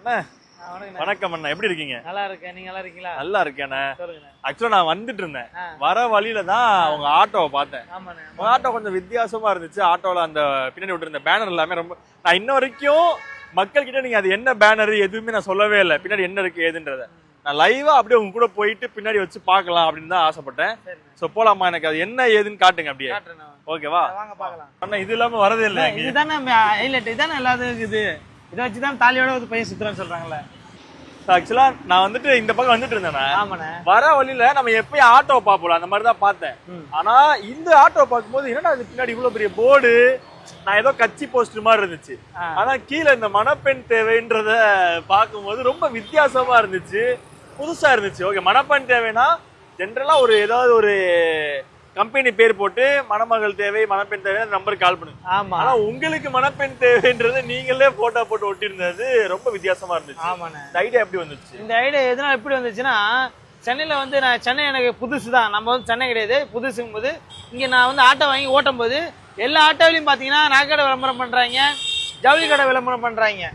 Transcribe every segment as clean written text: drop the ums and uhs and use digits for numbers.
வணக்கம் அண்ணா, எப்படி இருக்கீங்க? நல்லா இருக்கேன், நீங்க நல்லா இருக்கீங்களா? நல்லா இருக்கேண்ணே. ஆக்சுவலா நான் வந்துட்டு இருந்தேன், வர வழியில தான் உங்க ஆட்டோவை பார்த்தேன். உங்க ஆட்டோ கொஞ்சம் வித்தியாசமா இருந்துச்சு. ஆட்டோல அந்த பின்னாடி விட்டுருந்த பேனர் எல்லாமே ரொம்ப, நான் இன்ன வரைக்கும் மக்கள் கிட்ட நீங்க அது என்ன பேனர் எதுவுமே நான் சொல்லவே இல்லை, பின்னாடி என்ன இருக்கு ஏதுன்றத. நான் லைவா அப்படியே உங்க கூட போயிட்டு பின்னாடி வச்சு பார்க்கலாம் அப்படின்னு தான் ஆசைப்பட்டேன். சோ போலாமா? எனக்கு அது என்ன ஏதுன்னு காட்டுங்க அப்படியே. ஓகேவா? வாங்க பார்க்கலாம். அண்ணா இது இல்லாம வரதே இல்லை. இதுதானே ஹைலைட், இதானே எல்லாரும் இருக்குது. இதை வச்சுதான் தாலியோட ஒரு பையன் சுத்துறான்னு சொல்றாங்கல்ல. ஆக்சுவலா நான் வந்துட்டு இந்த பக்கம் வந்துட்டு இருந்தேன், வர வழியில நம்ம எப்பயும் ஆட்டோ பாப்போம் அந்த மாதிரி தான் பார்த்தேன். ஆனா இந்த ஆட்டோ பார்க்கும்போது என்னடா இது பின்னாடி இவ்வளவு பெரிய போர்டு, நான் ஏதோ கட்சி போஸ்டர் மாதிரி இருந்துச்சு. ஆனா கீழே இந்த மணப்பெண் தேவைன்றத பார்க்கும்போது ரொம்ப வித்தியாசமா இருந்துச்சு, புதுசா இருந்துச்சு. ஓகே, மணப்பெண் தேவைன்னா ஜென்ரலா ஒரு ஏதாவது ஒரு கம்பெனி பேர் போட்டு மணமகள் தேவை மணப்பெண் தேவை நம்பருக்கு கால் பண்ணுங்க. ஆனா உங்களுக்கு மணப்பெண் தேவைன்றது நீங்களே போட்டோ போட்டு ஒட்டிருந்தது ரொம்ப வித்தியாசமா இருந்துச்சு. இந்த ஐடியா எப்படி வந்துச்சு? இந்த ஐடியா எதனால எப்படி வந்துச்சுன்னா, சென்னையில வந்து நான் சென்னை எனக்கு புதுசு தான், நம்ம வந்து சென்னை கிடையாது, புதுசுங்கும் போது இங்க நான் வந்து ஆட்டோ வாங்கி ஓட்டும் போது எல்லா ஆட்டோவிலையும் பாத்தீங்கன்னா நகைக்கடை விளம்பரம் பண்றாங்க, ஜவுளி கடை விளம்பரம் பண்றாங்க.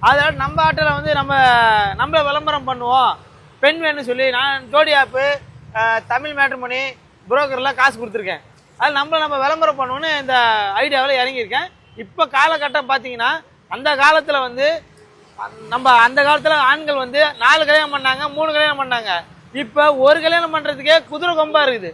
அதோட நம்ம ஆட்டோல வந்து நம்ம விளம்பரம் பண்ணுவோம், பெண் வேணும்னு சொல்லி நான் ஜோடி ஆப்பு, தமிழ் மேட்ரிமோனி புரோக்கர்லாம் காசு கொடுத்துருக்கேன். அது நம்ம விளம்பரம் பண்ணுவோன்னு இந்த ஐடியாவில் இறங்கியிருக்கேன். இப்போ காலகட்டம் பார்த்தீங்கன்னா, அந்த காலத்தில் வந்து அந்த காலத்தில் ஆண்கள் வந்து 4 கல்யாணம் பண்ணாங்க, 3 கல்யாணம் பண்ணாங்க. இப்போ ஒரு கல்யாணம் பண்ணுறதுக்கே குதிரை கொம்பா இருக்குது.